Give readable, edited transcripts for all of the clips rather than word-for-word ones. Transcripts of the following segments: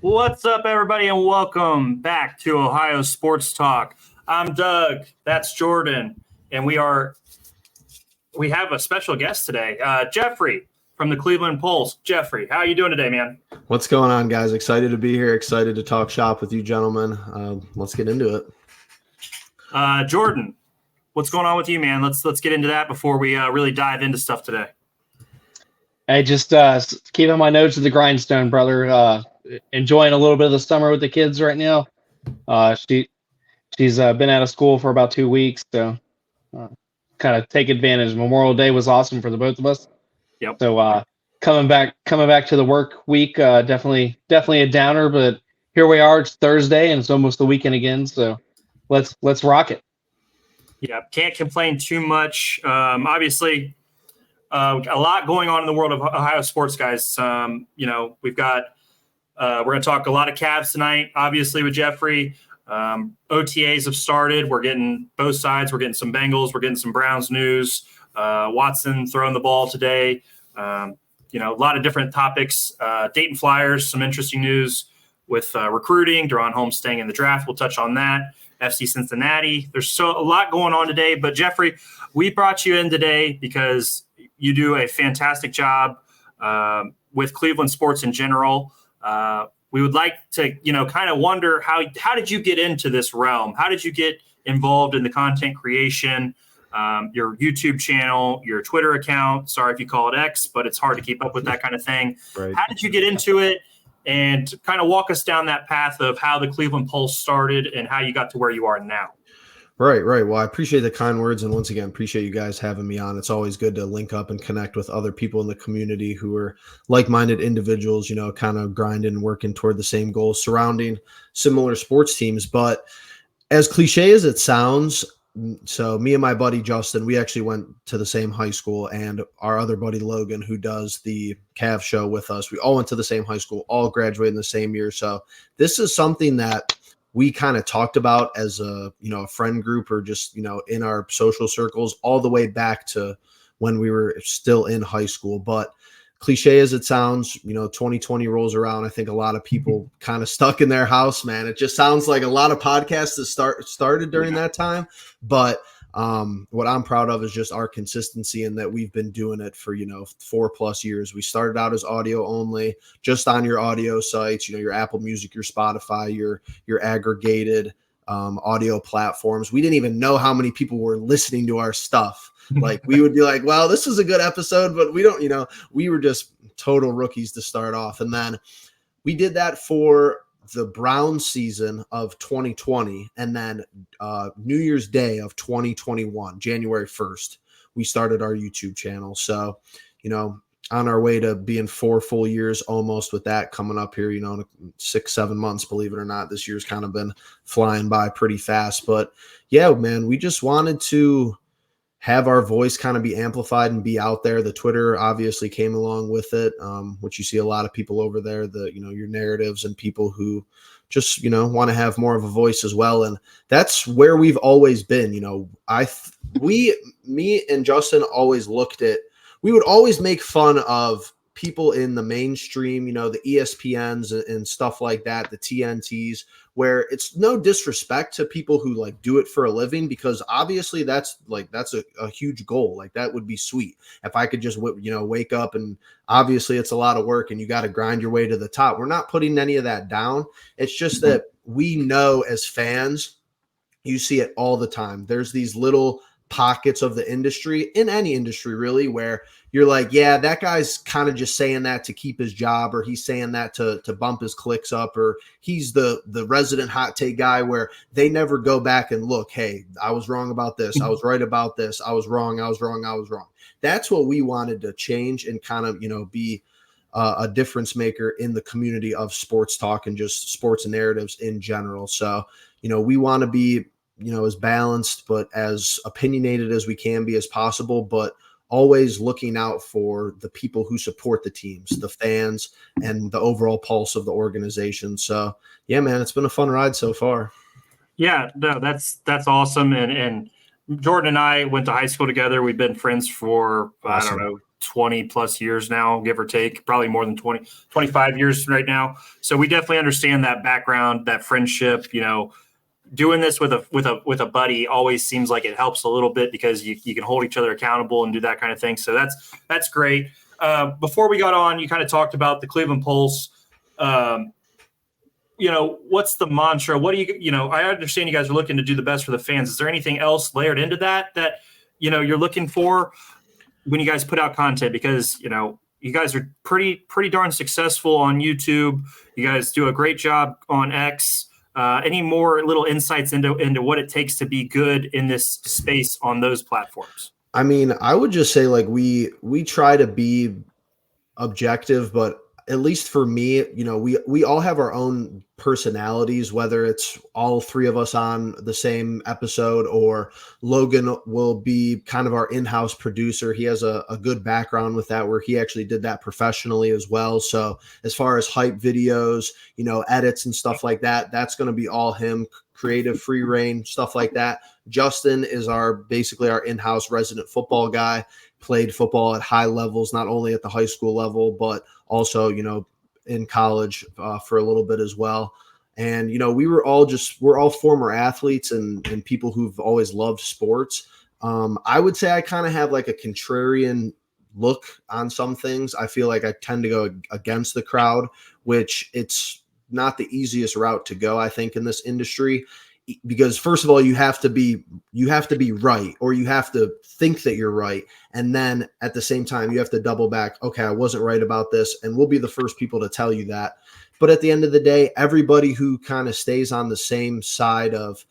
What's up, everybody, and welcome back to Ohio Sports Talk. I'm Doug. That's Jordan, and we have a special guest today, Jeffrey from the Cleveland Pulse. Jeffrey, how are you doing today, man? What's going on, guys? Excited to be here. Excited to talk shop with you, gentlemen. Let's get into it. Jordan, what's going on with you, man? Let's get into that before we really dive into stuff today. Hey, just keeping my nose to the grindstone, brother. Enjoying a little bit of the summer with the kids right now. She's been out of school for about 2 weeks, so kind of take advantage. Memorial Day was awesome for the both of us. Yep. So coming back to the work week, definitely a downer, but here we are. It's Thursday and it's almost the weekend again. So let's rock it. Yeah, can't complain too much. Obviously, a lot going on in the world of Ohio sports, guys. We've got we're going to talk a lot of Cavs tonight, obviously, with Jeffrey. OTAs have started. We're getting both sides. We're getting some Bengals. We're getting some Browns news. Watson throwing the ball today. A lot of different topics. Dayton Flyers, some interesting news with recruiting. Deron Holmes staying in the draft. We'll touch on that. FC Cincinnati. There's a lot going on today. But, Jeffrey, we brought you in today because you do a fantastic job with Cleveland sports in general. We would like to, kind of wonder how did you get into this realm? How did you get involved in the content creation, your YouTube channel, your Twitter account? Sorry if you call it X, but it's hard to keep up with that kind of thing. Right. How did you get into it? And kind of walk us down that path of how the Cleveland Pulse started and how you got to where you are now. Right. Well, I appreciate the kind words. And once again, appreciate you guys having me on. It's always good to link up and connect with other people in the community who are like-minded individuals, kind of grinding and working toward the same goals surrounding similar sports teams. But as cliche as it sounds, so me and my buddy Justin, we actually went to the same high school, and our other buddy Logan, who does the Cavs show with us, we all went to the same high school, all graduated in the same year. So this is something that we kind of talked about as a friend group, or just, in our social circles, all the way back to when we were still in high school. But cliche as it sounds, 2020 rolls around. I think a lot of people kind of stuck in their house, man. It just sounds like a lot of podcasts that started during that time. But what I'm proud of is just our consistency, and that we've been doing it for, 4+ years. We started out as audio only, just on your audio sites, your Apple Music, your Spotify, your aggregated audio platforms. We didn't even know how many people were listening to our stuff. Like, we would be like, well, this is a good episode, but we don't, we were just total rookies to start off. And then we did that for the Browns season of 2020. And then New Year's Day of 2021, January 1st, we started our YouTube channel. So, on our way to being 4 full years almost with that coming up here, in 6-7 months, believe it or not. This year's kind of been flying by pretty fast. But yeah, man, we just wanted to have our voice kind of be amplified and be out there. The Twitter obviously came along with it, which you see a lot of people over there, your narratives, and people who just, want to have more of a voice as well. And that's where we've always been. Me and Justin always we would always make fun of people in the mainstream, the ESPNs and stuff like that, the TNTs, where it's no disrespect to people who do it for a living, because obviously that's a huge goal. Like, that would be sweet if I could just, wake up, and obviously it's a lot of work and you got to grind your way to the top. We're not putting any of that down. It's just that we know as fans, you see it all the time. There's these little pockets of the industry, in any industry really, where you're like, yeah, that guy's kind of just saying that to keep his job, or he's saying that to bump his clicks up, or he's the resident hot take guy, where they never go back and look, hey, I was wrong about this. I was right about this. I was wrong. That's what we wanted to change, and kind of, be a difference maker in the community of sports talk and just sports narratives in general. So, we want to be, as balanced but as opinionated as we can be as possible, but always looking out for the people who support the teams, the fans, and the overall pulse of the organization. So yeah, man, it's been a fun ride so far. Yeah, no, that's awesome. And Jordan and I went to high school together. We've been friends for, awesome. I don't know, 20 plus years now, give or take, probably more than 20, 25 years right now. So we definitely understand that background, that friendship, doing this with a buddy always seems like it helps a little bit because you can hold each other accountable and do that kind of thing. So that's great. Before we got on, you kind of talked about the Cleveland Pulse. What's the mantra? What do I understand you guys are looking to do the best for the fans. Is there anything else layered into that you're looking for when you guys put out content? Because, you guys are pretty darn successful on YouTube. You guys do a great job on X. Any more little insights into what it takes to be good in this space on those platforms? I mean, I would just say like we try to be objective, but at least for me, we all have our own personalities, whether it's all three of us on the same episode or Logan will be kind of our in-house producer. He has a good background with that where he actually did that professionally as well. So as far as hype videos, edits and stuff like that, that's going to be all him, creative free reign, stuff like that. Justin is basically our in-house resident football guy, played football at high levels, not only at the high school level, but also, in college for a little bit as well. And, we're all former athletes and people who've always loved sports. I would say I kind of have like a contrarian look on some things. I feel like I tend to go against the crowd, which it's not the easiest route to go, I think, in this industry. Because first of all, you have to be right, or you have to think that you're right. And then at the same time, you have to double back. Okay, I wasn't right about this. And we'll be the first people to tell you that. But at the end of the day, everybody who kind of stays on the same side of,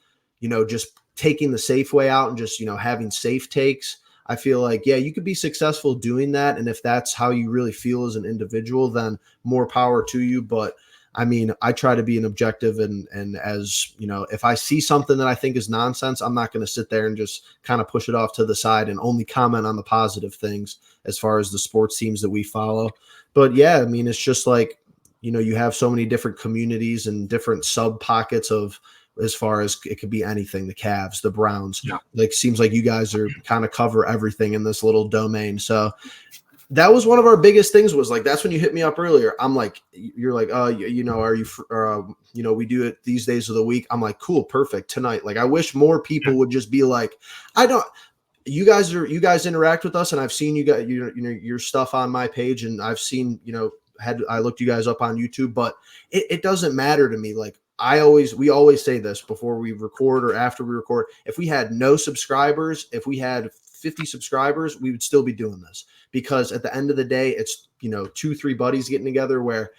just taking the safe way out and just, having safe takes, I feel like, yeah, you could be successful doing that. And if that's how you really feel as an individual, then more power to you. But I mean, I try to be an objective and as, if I see something that I think is nonsense, I'm not going to sit there and just kind of push it off to the side and only comment on the positive things as far as the sports teams that we follow. But yeah, I mean, it's just like, you have so many different communities and different sub pockets of, as far as it could be anything, the Cavs, the Browns, seems like you guys are kind of cover everything in this little domain. So that was one of our biggest things was like, that's when you hit me up earlier. I'm like, you're like, are you, we do it these days of the week. I'm like, cool, perfect tonight. Like, I wish more people would just be like, you guys interact with us. And I've seen you got, your stuff on my page and I've seen, I looked you guys up on YouTube, but it doesn't matter to me. Like we always say this before we record or after we record, if we had no subscribers, if we had 50 subscribers, we would still be doing this, because at the end of the day, it's, 2-3 buddies getting together where,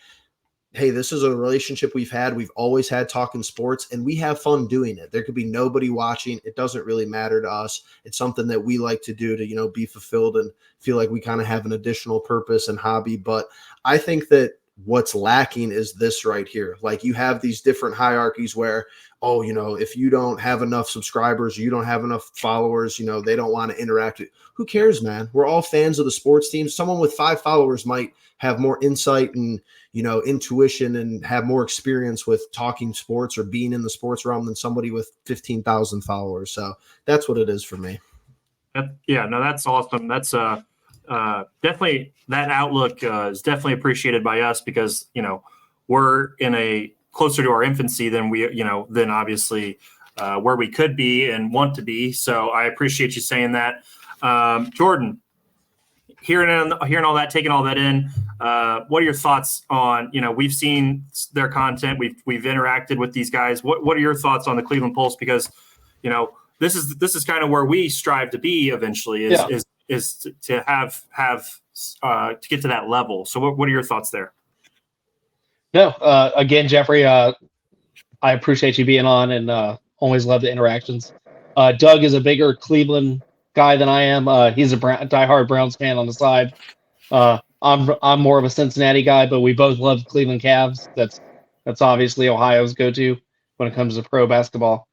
hey, this is a relationship we've always had talking sports, and we have fun doing it. There could be nobody watching. It doesn't really matter to us. It's something that we like to do to, be fulfilled and feel like we kind of have an additional purpose and hobby. But I think that what's lacking is this right here. Like, you have these different hierarchies where, if you don't have enough subscribers, you don't have enough followers, they don't want to interact. Who cares, man? We're all fans of the sports team. Someone with 5 followers might have more insight and, intuition and have more experience with talking sports or being in the sports realm than somebody with 15,000 followers. So that's what it is for me. That's awesome. That's definitely, that outlook is definitely appreciated by us because, we're in a closer to our infancy than than obviously where we could be and want to be. So I appreciate you saying that. Jordan, hearing all that, taking all that in, what are your thoughts on, we've seen their content, we've interacted with these guys. What are your thoughts on the Cleveland Pulse? Because, this is kind of where we strive to be eventually is to have to get to that level. So what are your thoughts there? No, again, Jeffrey, I appreciate you being on and always love the interactions. Doug is a bigger Cleveland guy than I am. He's a diehard Browns fan on the side. I'm more of a Cincinnati guy, but we both love Cleveland Cavs. That's obviously Ohio's go-to when it comes to pro basketball.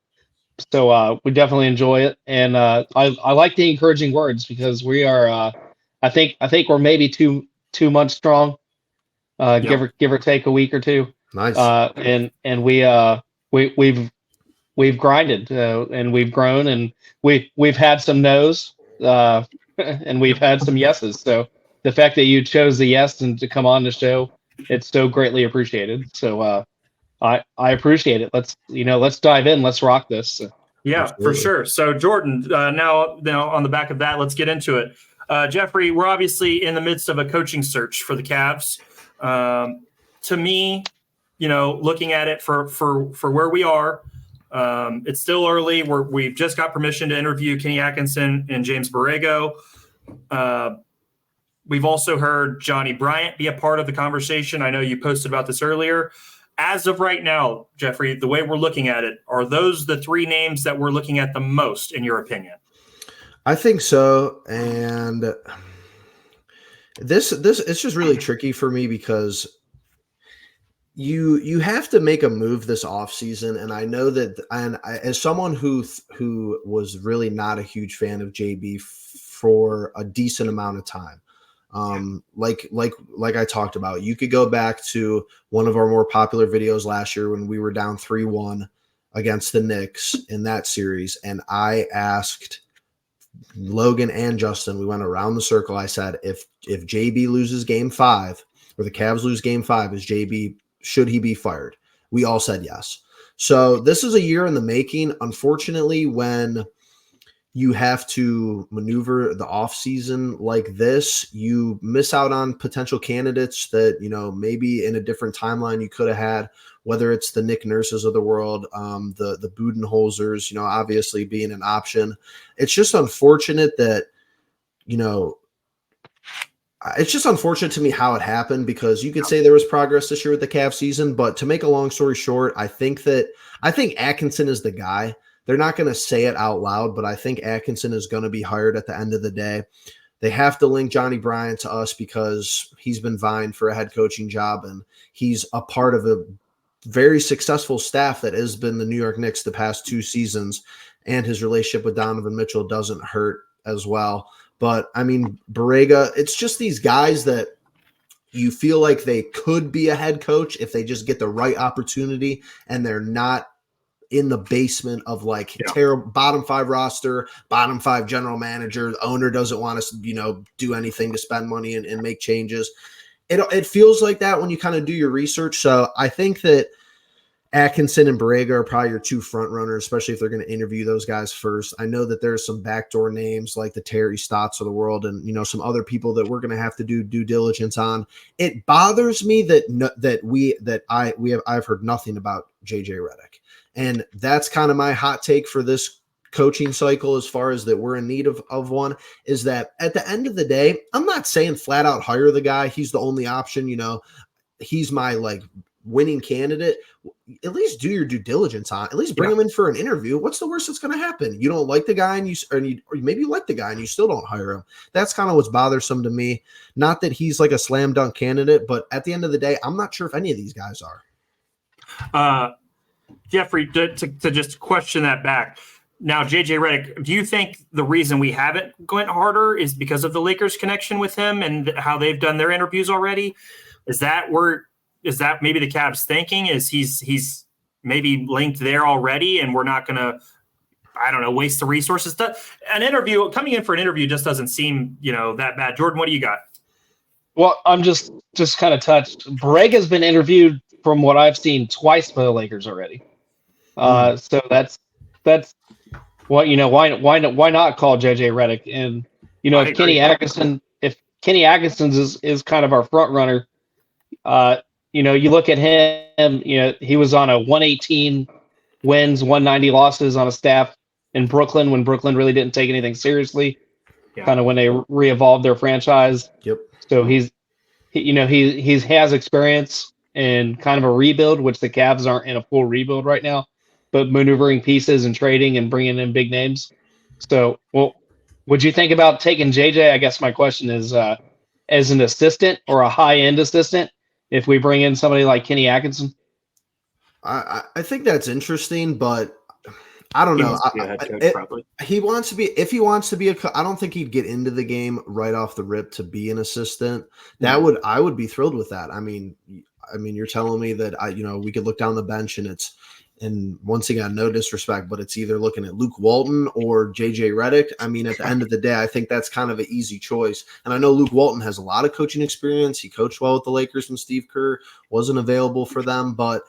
So we definitely enjoy it, and I like the encouraging words because we are. I think we're maybe 2 months strong. Give or take a week or two. Nice. And we've grinded and we've grown and we've had some no's and we've had some yeses. So the fact that you chose the yes and to come on the show, it's so greatly appreciated. So I appreciate it. Let's dive in. Let's rock this. Yeah, Absolutely. for sure. So Jordan, now on the back of that, let's get into it. Jeffrey, we're obviously in the midst of a coaching search for the Cavs. To me, looking at it for where we are, it's still early. We've just got permission to interview Kenny Atkinson and James Borrego. We've also heard Johnny Bryant be a part of the conversation. I know you posted about this earlier. As of right now, Jeffrey, the way we're looking at it, are those the three names that we're looking at the most, in your opinion? I think so. And this it's just really tricky for me because you have to make a move this offseason. And I know that as someone who was really not a huge fan of JB for a decent amount of time, like I talked about, you could go back to one of our more popular videos last year when we were down 3-1 against the Knicks in that series. And I asked Logan and Justin, we went around the circle. I said, if JB loses game 5 or the Cavs lose game 5, should he be fired? We all said yes. So this is a year in the making. Unfortunately, when you have to maneuver the offseason like this, you miss out on potential candidates that, maybe in a different timeline you could have had, whether it's the Nick Nurses of the world, the Budenholzers, obviously being an option. It's just unfortunate that, it's just unfortunate to me how it happened, because you could say there was progress this year with the Cavs season, but to make a long story short, I think Atkinson is the guy. They're not going to say it out loud, but I think Atkinson is going to be hired at the end of the day. They have to link Johnny Bryant to us because he's been vying for a head coaching job, and he's a part of a very successful staff that has been the New York Knicks the past 2 seasons, and his relationship with Donovan Mitchell doesn't hurt as well. But, I mean, Borrego, it's just these guys that you feel like they could be a head coach if they just get the right opportunity, and they're not in the basement of terrible bottom 5 roster, bottom 5 general manager. The owner doesn't want us, do anything to spend money and make changes. It feels like that when you kind of do your research. So I think that Atkinson and Borrego are probably your 2 front runners, especially if they're going to interview those guys first. I know that there's some backdoor names like the Terry Stotts of the world and, some other people that we're going to have to do due diligence on. It bothers me I've heard nothing about JJ Redick. And that's kind of my hot take for this coaching cycle, as far as that we're in need of one, is that at the end of the day, I'm not saying flat out hire the guy. He's the only option, he's my winning candidate. At least do your due diligence on, at least bring him in for an interview. What's the worst that's going to happen? You don't like the guy or maybe you like the guy and you still don't hire him. That's kind of what's bothersome to me. Not that he's like a slam dunk candidate, but at the end of the day, I'm not sure if any of these guys are. Jeffrey, to just question that back. Now, JJ Redick, do you think the reason we haven't gone harder is because of the Lakers connection with him and how they've done their interviews already? Is that maybe the Cavs thinking is he's maybe linked there already, and we're not going to, waste the resources? Coming in for an interview just doesn't seem, that bad. Jordan, what do you got? Well, I'm just kind of touched. Borrego's been interviewed, from what I've seen, twice by the Lakers already. So that's what, why not call JJ Redick? And, if Kenny Atkinson is kind of our front runner, you look at him, he was on a 118 wins, 190 losses on a staff in Brooklyn when Brooklyn really didn't take anything seriously, kind of when they re-evolved their franchise. Yep. So he has experience in kind of a rebuild, which the Cavs aren't in a full rebuild right now, but maneuvering pieces and trading and bringing in big names. So, would you think about taking JJ? I guess my question is, as an assistant or a high-end assistant, if we bring in somebody like Kenny Atkinson? I think that's interesting, but I don't know. He wants to be, if he wants to be I don't think he'd get into the game right off the rip to be an assistant. I would be thrilled with that. I mean, you're telling me that we could look down the bench and and once again, no disrespect, but it's either looking at Luke Walton or JJ Redick. I mean, at the end of the day, I think that's kind of an easy choice. And I know Luke Walton has a lot of coaching experience. He coached well with the Lakers when Steve Kerr wasn't available for them. But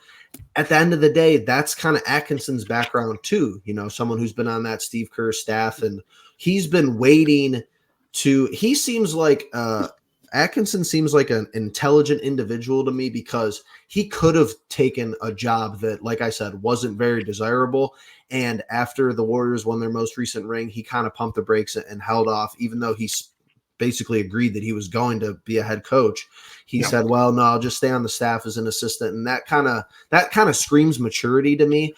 at the end of the day, that's kind of Atkinson's background too. You know, someone who's been on that Steve Kerr staff, and he's been waiting to – he seems like Atkinson seems like an intelligent individual to me, because he could have taken a job that, like I said, wasn't very desirable. And after the Warriors won their most recent ring, he kind of pumped the brakes and held off, even though he basically agreed that he was going to be a head coach. He said, well, no, I'll just stay on the staff as an assistant. And that kind of screams maturity to me.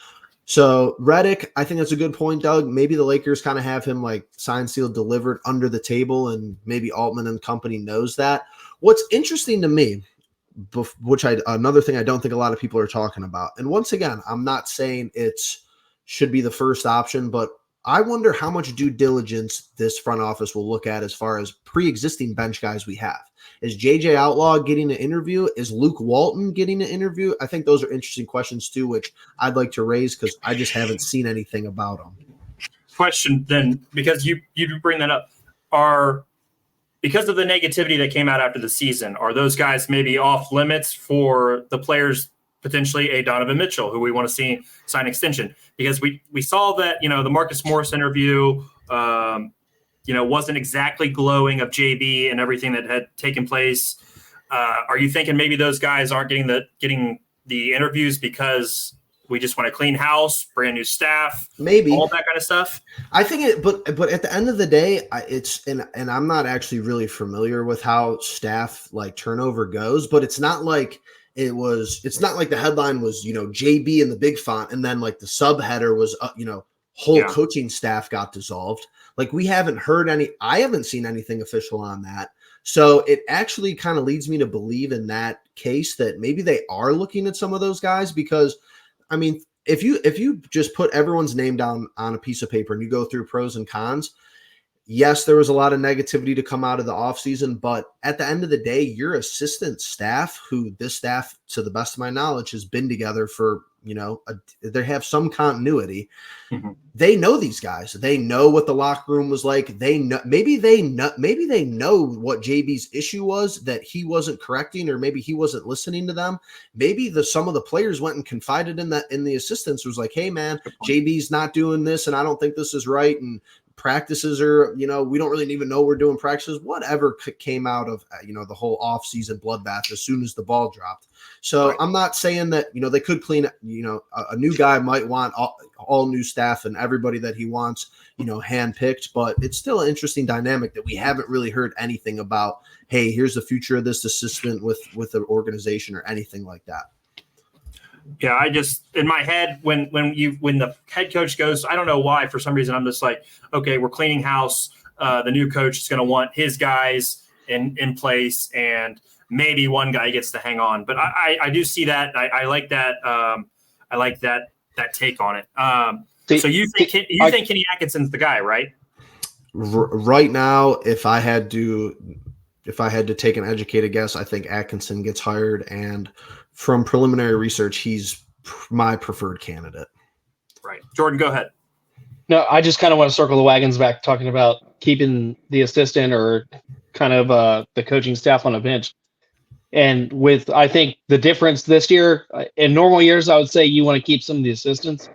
So Redick, I think that's a good point, Doug. Maybe the Lakers kind of have him like signed, sealed, delivered under the table, and maybe Altman and company knows that. What's interesting to me, another thing I don't think a lot of people are talking about, and once again, I'm not saying it's should be the first option, but I wonder how much due diligence this front office will look at as far as pre-existing bench guys we have. Is JJ Outlaw getting an interview? Is Luke Walton getting an interview? I think those are interesting questions too, which I'd like to raise because I just haven't seen anything about them. Question then, because you bring that up, because of the negativity that came out after the season, are those guys maybe off limits for the players, potentially a Donovan Mitchell, who we want to see sign extension? Because we saw that, the Marcus Morris interview, wasn't exactly glowing of JB and everything that had taken place. Are you thinking maybe those guys aren't getting the interviews because we just want to clean house, brand new staff, maybe all that kind of stuff? I think it, but at the end of the day, and I'm not actually really familiar with how staff like turnover goes, but it's not like it's not like the headline was, JB in the big font, and then like the subheader was, whole coaching staff got dissolved. Like I haven't seen anything official on that. So it actually kind of leads me to believe in that case that maybe they are looking at some of those guys, because I mean, if you just put everyone's name down on a piece of paper and you go through pros and cons, yes, there was a lot of negativity to come out of the offseason, but at the end of the day, your assistant staff, who this staff, to the best of my knowledge, has been together for, they have some continuity. Mm-hmm. They know these guys. They know what the locker room was like. They know, maybe they know what JB's issue was that he wasn't correcting, or maybe he wasn't listening to them. Maybe some of the players went and confided in the assistants, was like, hey man, JB's not doing this, and I don't think this is right. And practices are, we don't really even know we're doing practices, whatever came out of, the whole offseason bloodbath as soon as the ball dropped. So right. I'm not saying that, they could clean, a new guy might want all new staff and everybody that he wants, handpicked, but it's still an interesting dynamic that we haven't really heard anything about. Hey, here's the future of this assistant with the organization or anything like that. Yeah, I just, in my head, when the head coach goes, I don't know why, for some reason, I'm just like, okay, we're cleaning house. The new coach is going to want his guys in place, and maybe one guy gets to hang on. But I do see that. I like that. I like that take on it. So you think Kenny Atkinson's the guy, right? Right now, if I had to take an educated guess, I think Atkinson gets hired, and from preliminary research, he's my preferred candidate. Right. Jordan, go ahead. No, I just kind of want to circle the wagons back, talking about keeping the assistant or kind of the coaching staff on a bench. And I think the difference this year, in normal years, I would say you want to keep some of the assistants,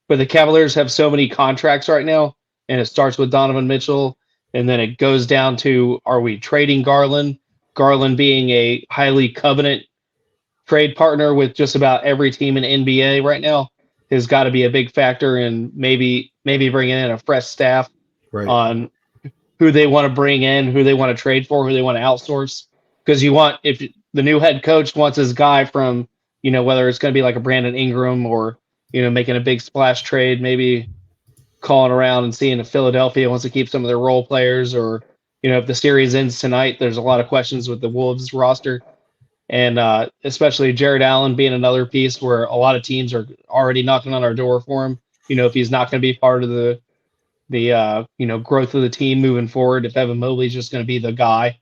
but the Cavaliers have so many contracts right now, and it starts with Donovan Mitchell, and then it goes down to, are we trading Garland? Garland being a highly covenant trade partner with just about every team in NBA right now has got to be a big factor in maybe bringing in a fresh staff on who they want to bring in, who they want to trade for, who they want to outsource. Because if the new head coach wants his guy from, whether it's going to be like a Brandon Ingram or, making a big splash trade, maybe calling around and seeing if Philadelphia wants to keep some of their role players, or, if the series ends tonight, there's a lot of questions with the Wolves roster. And especially Jared Allen being another piece where a lot of teams are already knocking on our door for him. If he's not going to be part of the growth of the team moving forward, if Evan Mobley's just going to be the guy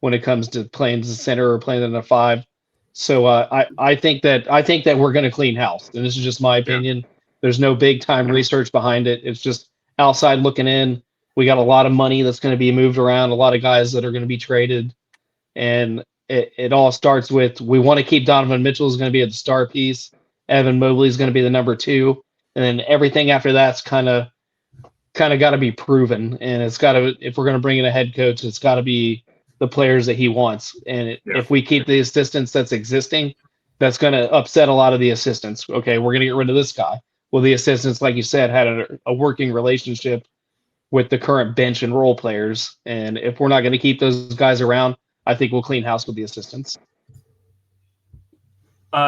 when it comes to playing as a center or playing in a five. So I think that we're going to clean house, and this is just my opinion. There's no big time research behind it. It's just outside looking in. We got a lot of money that's going to be moved around, a lot of guys that are going to be traded, and it all starts with we want to keep Donovan Mitchell is going to be the star piece. Evan Mobley is going to be the number 2, and then everything after that's kind of got to be proven. And it's got to, if we're going to bring in a head coach, it's got to be the players that he wants. And if we keep the assistants that's existing, that's going to upset a lot of the assistants. Okay, we're going to get rid of this guy. Well, the assistants, like you said, had a working relationship with the current bench and role players. And if we're not going to keep those guys around, I think we'll clean house with the assistants.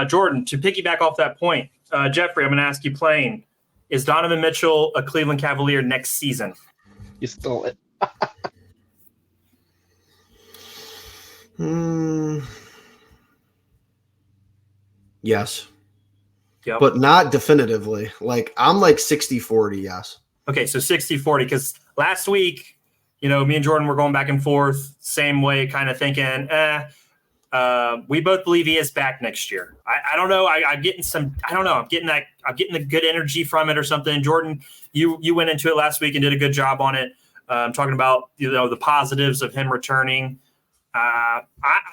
Jordan, to piggyback off that point, Jeffrey, I'm going to ask you plain. Is Donovan Mitchell a Cleveland Cavalier next season? You stole it. Yes. Yep. But not definitively. Like, I'm like 60-40, yes. Okay, so 60-40, because last week, me and Jordan were going back and forth, same way, kind of thinking, we both believe he is back next year. I don't know. I'm getting some. I don't know. I'm getting the good energy from it or something. Jordan, you went into it last week and did a good job on it, talking about the positives of him returning. I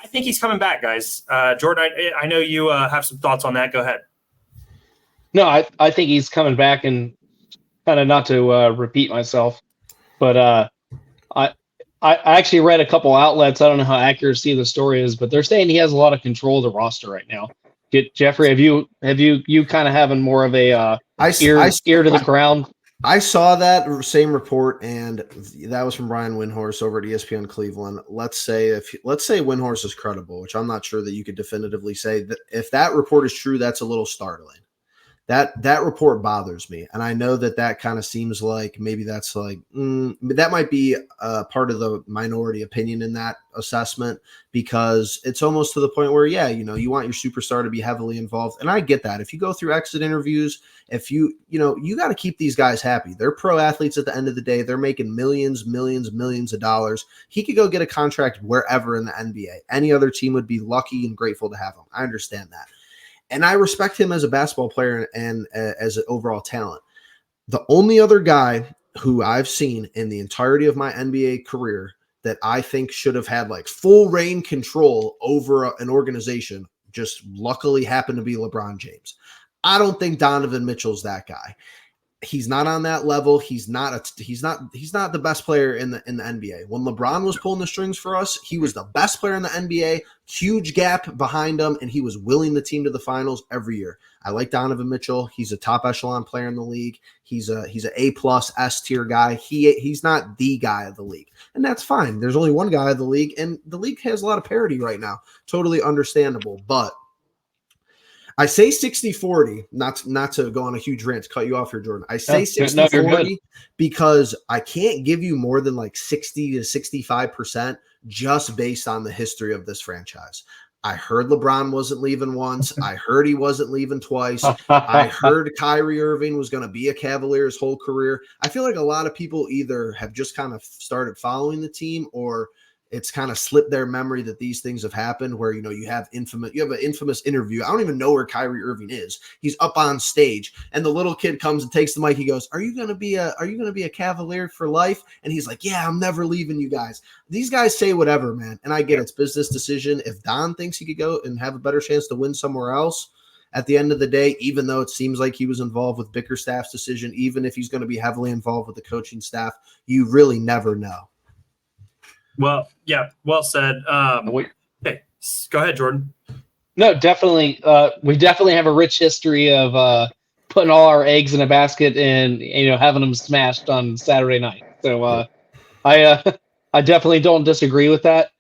think he's coming back, guys. Jordan, I know you have some thoughts on that. Go ahead. No, I think he's coming back, and kind of not to repeat myself, but I actually read a couple outlets. I don't know how accurate the story is, but they're saying he has a lot of control of the roster right now. Jeffrey, have you kind of having more of a ear to the ground? I saw that same report, and that was from Brian Windhorst over at ESPN Cleveland. Let's say Windhorst is credible, which I'm not sure that you could definitively say that if that report is true, that's a little startling. That report bothers me, and I know that kind of seems like maybe that's like that might be part of the minority opinion in that assessment, because it's almost to the point where you want your superstar to be heavily involved, and I get that. If you go through exit interviews, if you got to keep these guys happy. They're pro athletes at the end of the day. They're making millions of dollars. He could go get a contract wherever in the NBA. Any other team would be lucky and grateful to have him. I understand that. And I respect him as a basketball player and as an overall talent. The only other guy who I've seen in the entirety of my NBA career that I think should have had like full reign control over an organization just luckily happened to be LeBron James. I don't think Donovan Mitchell's that guy. He's not on that level. He's not the best player in the NBA. When LeBron was pulling the strings for us, he was the best player in the NBA, huge gap behind him, and he was willing the team to the finals every year. I like Donovan Mitchell. He's a top echelon player in the league. He's an A+ S tier guy. He's not the guy of the league, and that's fine. There's only one guy of the league, and the league has a lot of parity right now. Totally understandable, but I say 60-40, not to go on a huge rant, to cut you off here, Jordan. I say 60-40 because I can't give you more than like 60 to 65% just based on the history of this franchise. I heard LeBron wasn't leaving once. I heard he wasn't leaving twice. I heard Kyrie Irving was going to be a Cavalier his whole career. I feel like a lot of people either have just kind of started following the team, or it's kind of slipped their memory that these things have happened where, you have an infamous interview. I don't even know where Kyrie Irving is. He's up on stage and the little kid comes and takes the mic. He goes, are you going to be a Cavalier for life? And he's like, yeah, I'm never leaving you guys. These guys say whatever, man. And I get it's business decision. If Don thinks he could go and have a better chance to win somewhere else, at the end of the day, even though it seems like he was involved with Bickerstaff's decision, even if he's going to be heavily involved with the coaching staff, you really never know. Well, yeah, well said. Hey, go ahead, Jordan. No, definitely. We definitely have a rich history of putting all our eggs in a basket and having them smashed on Saturday night. So I definitely don't disagree with that.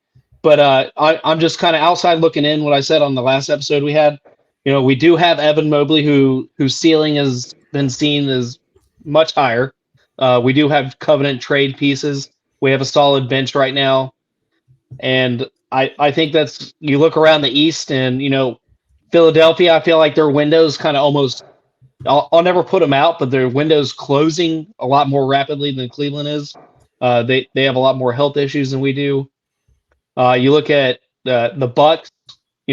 But I'm just kind of outside looking in. What I said on the last episode we had, we do have Evan Mobley, whose ceiling has been seen as much higher. We do have covenant trade pieces. We have a solid bench right now. And I think that's, you look around the East and, Philadelphia, I feel like their window's kind of almost, I'll never put them out, but their window's closing a lot more rapidly than Cleveland is. They have a lot more health issues than we do. You look at the Bucks,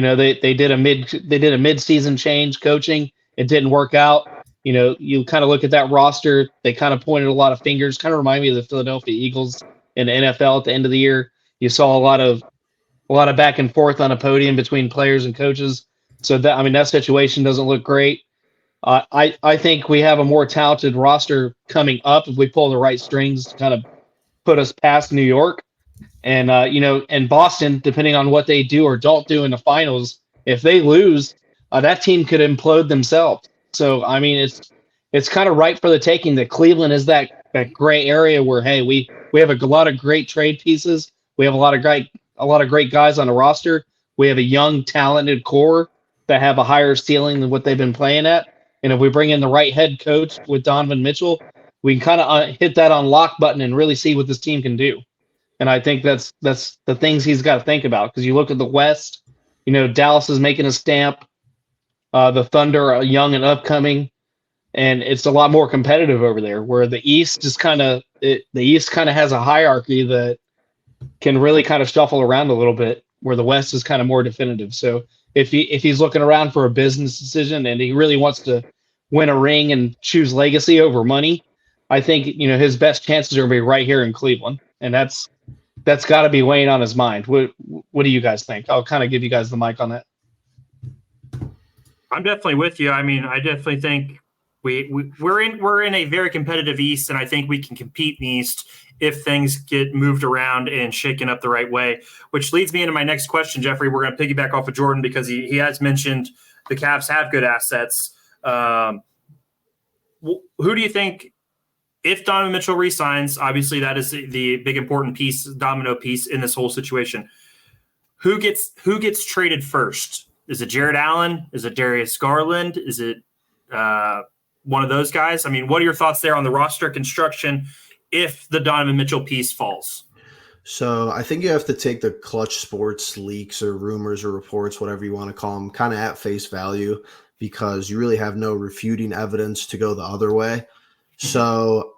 They did a mid-season change coaching. It didn't work out. You kind of look at that roster. They kind of pointed a lot of fingers. Kind of remind me of the Philadelphia Eagles in the NFL at the end of the year. You saw a lot of back and forth on a podium between players and coaches. So that situation doesn't look great. I think we have a more talented roster coming up if we pull the right strings to kind of put us past New York. And and Boston, depending on what they do or don't do in the finals, if they lose, that team could implode themselves. So it's kind of ripe for the taking. That Cleveland is that gray area where, hey, we have a lot of great trade pieces. We have a lot of great guys on the roster. We have a young, talented core that have a higher ceiling than what they've been playing at. And if we bring in the right head coach with Donovan Mitchell, we can kind of hit that unlock button and really see what this team can do. And I think that's the things he's got to think about, because you look at the West, Dallas is making a stamp. The Thunder are young and upcoming, and it's a lot more competitive over there. Where the East is the East kind of has a hierarchy that can really kind of shuffle around a little bit, where the West is kind of more definitive. So if he's looking around for a business decision and he really wants to win a ring and choose legacy over money, I think his best chances are going to be right here in Cleveland, and that's got to be weighing on his mind. What do you guys think? I'll kind of give you guys the mic on that. I'm definitely with you. I mean, I definitely think we're in a very competitive East, and I think we can compete in the East if things get moved around and shaken up the right way. Which leads me into my next question, Jeffrey. We're going to piggyback off of Jordan because he has mentioned the Cavs have good assets. Who do you think, if Donovan Mitchell resigns, obviously that is the big important piece, domino piece in this whole situation. Who gets traded first? Is it Jared Allen? Is it Darius Garland? Is it one of those guys? I mean, what are your thoughts there on the roster construction if the Donovan Mitchell piece falls? So I think you have to take the Clutch Sports leaks or rumors or reports, whatever you want to call them, kind of at face value, because you really have no refuting evidence to go the other way. So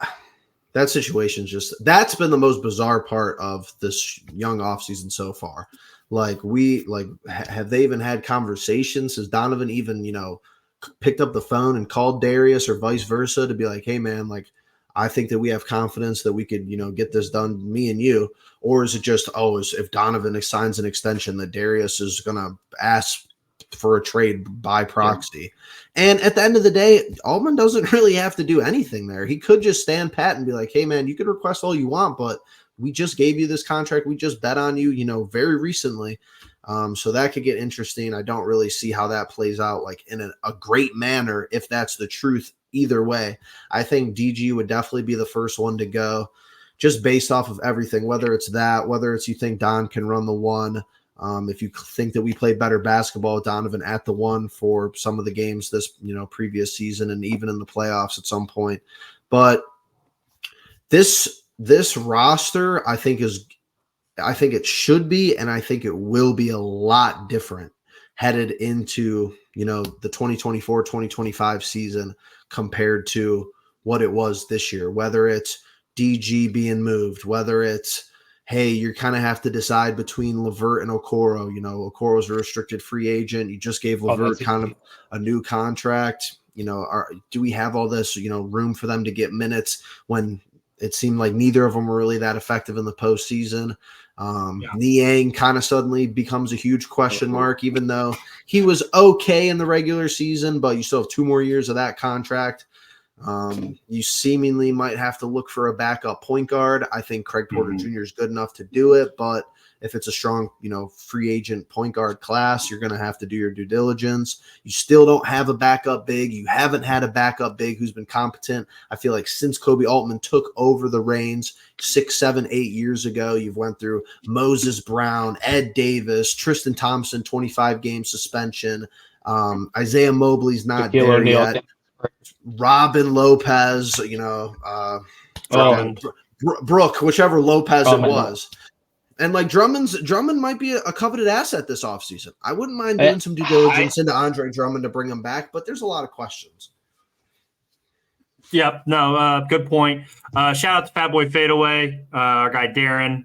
that situation's that's been the most bizarre part of this young offseason so far. Have they even had conversations? Has Donovan even, picked up the phone and called Darius or vice versa to be like, hey man, I think that we have confidence that we could, get this done, me and you? Or is it just, if Donovan signs an extension that Darius is going to ask for a trade by proxy? Yeah. And at the end of the day, Altman doesn't really have to do anything there. He could just stand pat and be like, hey man, you could request all you want, but we just gave you this contract. We just bet on you, very recently. So that could get interesting. I don't really see how that plays out in a great manner, if that's the truth either way. I think DG would definitely be the first one to go, just based off of everything, whether it's you think Don can run the one. If you think that we played better basketball with Donovan at the one for some of the games this, previous season and even in the playoffs at some point. But this roster, I think it should be, and I think it will be a lot different headed into, the 2024-2025 season compared to what it was this year, whether it's DG being moved, whether it's, hey, you kind of have to decide between LeVert and Okoro. Okoro's a restricted free agent. You just gave LeVert kind of a new contract. Do we have all this, room for them to get minutes when it seemed like neither of them were really that effective in the postseason? Niang kind of suddenly becomes a huge question mark, even though he was okay in the regular season, but you still have 2 more years of that contract. You seemingly might have to look for a backup point guard. I think Craig Porter Jr. is good enough to do it, but if it's a strong, free agent point guard class, you're going to have to do your due diligence. You still don't have a backup big. You haven't had a backup big who's been competent. I feel like since Kobe Altman took over the reins 6, 7, 8 years ago, you've went through Moses Brown, Ed Davis, Tristan Thompson, 25-game suspension. Isaiah Mobley's not there yet. Robin Lopez, Brooke, whichever Lopez it was. And Drummond might be a coveted asset this offseason. I wouldn't mind doing some due diligence into Andre Drummond to bring him back, but there's a lot of questions. Yep. No, good point. Shout out to Fatboy Fadeaway, our guy Darren.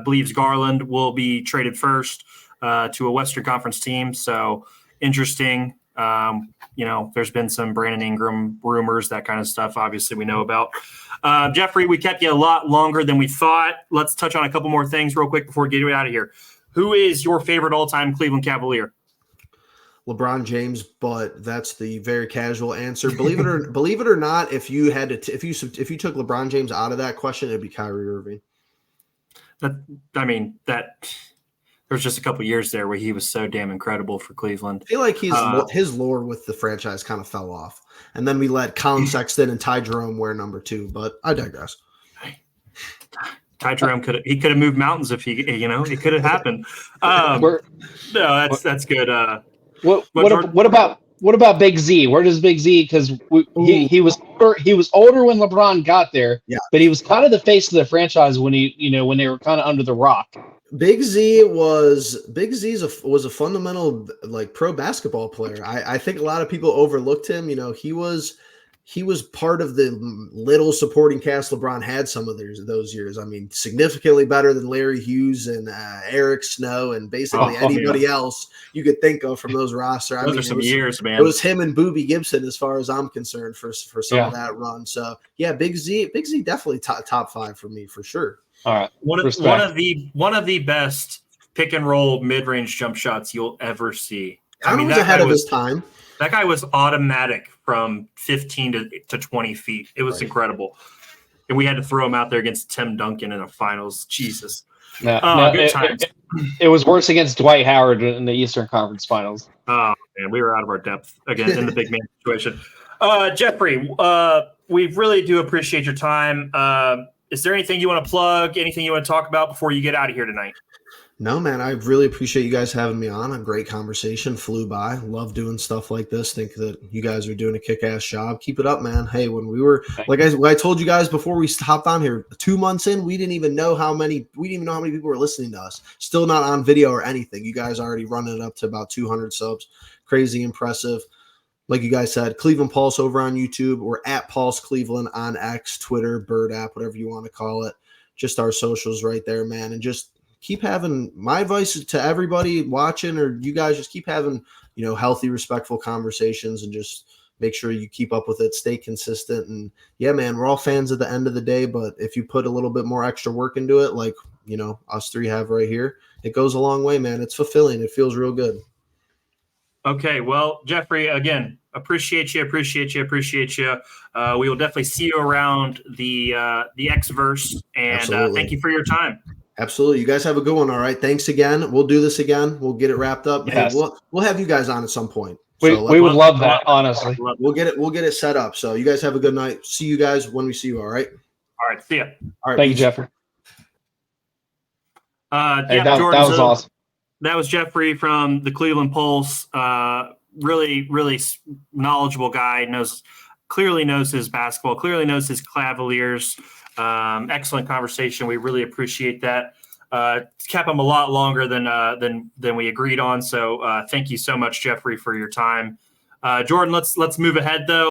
Believes Garland will be traded first. to a Western Conference team. So interesting. There's been some Brandon Ingram rumors, that kind of stuff. Obviously, we know about. Jeffrey, we kept you a lot longer than we thought. Let's touch on a couple more things real quick before we get you out of here. Who is your favorite all-time Cleveland Cavalier? LeBron James, but that's the very casual answer. Believe it or not, if you had to, if you took LeBron James out of that question, it'd be Kyrie Irving. There's just a couple years there where he was so damn incredible for Cleveland. I feel like his lore with the franchise kind of fell off, and then we let Colin Sexton and Ty Jerome wear number 2. But I digress. Ty Jerome could have moved mountains if it could have happened. That's good. What about Big Z? Where does Big Z? Because he was older when LeBron got there, yeah. But he was kind of the face of the franchise when when they were kind of under the rock. Big Z was a fundamental pro basketball player. I think a lot of people overlooked him. He was part of the little supporting cast LeBron had some of those years. I mean, significantly better than Larry Hughes and Eric Snow and basically anybody else you could think of from those rosters. Those are some years, man. It was him and Boobie Gibson, as far as I'm concerned, for some of that run. So yeah, Big Z definitely top 5 for me for sure. All right, one of the best pick and roll mid range jump shots you'll ever see. He was ahead of his time. That guy was automatic from 15 to 20 feet. It was incredible. And we had to throw him out there against Tim Duncan in the finals. Jesus. Good times. It was worse against Dwight Howard in the Eastern Conference Finals. Oh, man, we were out of our depth again in the big man situation. Jeffrey, we really do appreciate your time. Is there anything you want to plug, anything you want to talk about before you get out of here tonight? No, man, I really appreciate you guys having me on. A great conversation, flew by. Love doing stuff like this. Think that you guys are doing a kick-ass job. Keep it up, man. Hey, when we were I told you guys before we hopped on here, 2 months in, we didn't even know how many people were listening to us. Still not on video or anything. You guys already running it up to about 200 subs. Crazy impressive. Like you guys said, Cleveland Pulse over on YouTube. We're at Pulse Cleveland on X, Twitter, Bird app, whatever you want to call it. Just our socials right there, man. And just keep having, my advice to everybody watching, or you guys, just keep having, healthy, respectful conversations, and just make sure you keep up with it, stay consistent. And yeah, man, we're all fans at the end of the day, but if you put a little bit more extra work into it, like, us 3 have right here, it goes a long way, man. It's fulfilling. It feels real good. Okay. Well, Jeffrey, again, appreciate you. We will definitely see you around the Xverse, and thank you for your time. Absolutely. You guys have a good one. All right. Thanks again. We'll do this again. We'll get it wrapped up. Yes. Hey, we'll have you guys on at some point. We would love that, honestly. We'll get it set up. So you guys have a good night. See you guys when we see you. All right. All right. See ya. All right. Thank you, Jeffrey. Jordan, that was awesome. That was Jeffrey from the Cleveland Pulse. Really, really knowledgeable guy. Clearly knows his basketball. Clearly knows his Cavaliers. Excellent conversation. We really appreciate that. Kept him a lot longer than we agreed on. So thank you so much, Jeffrey, for your time. Jordan, let's move ahead though.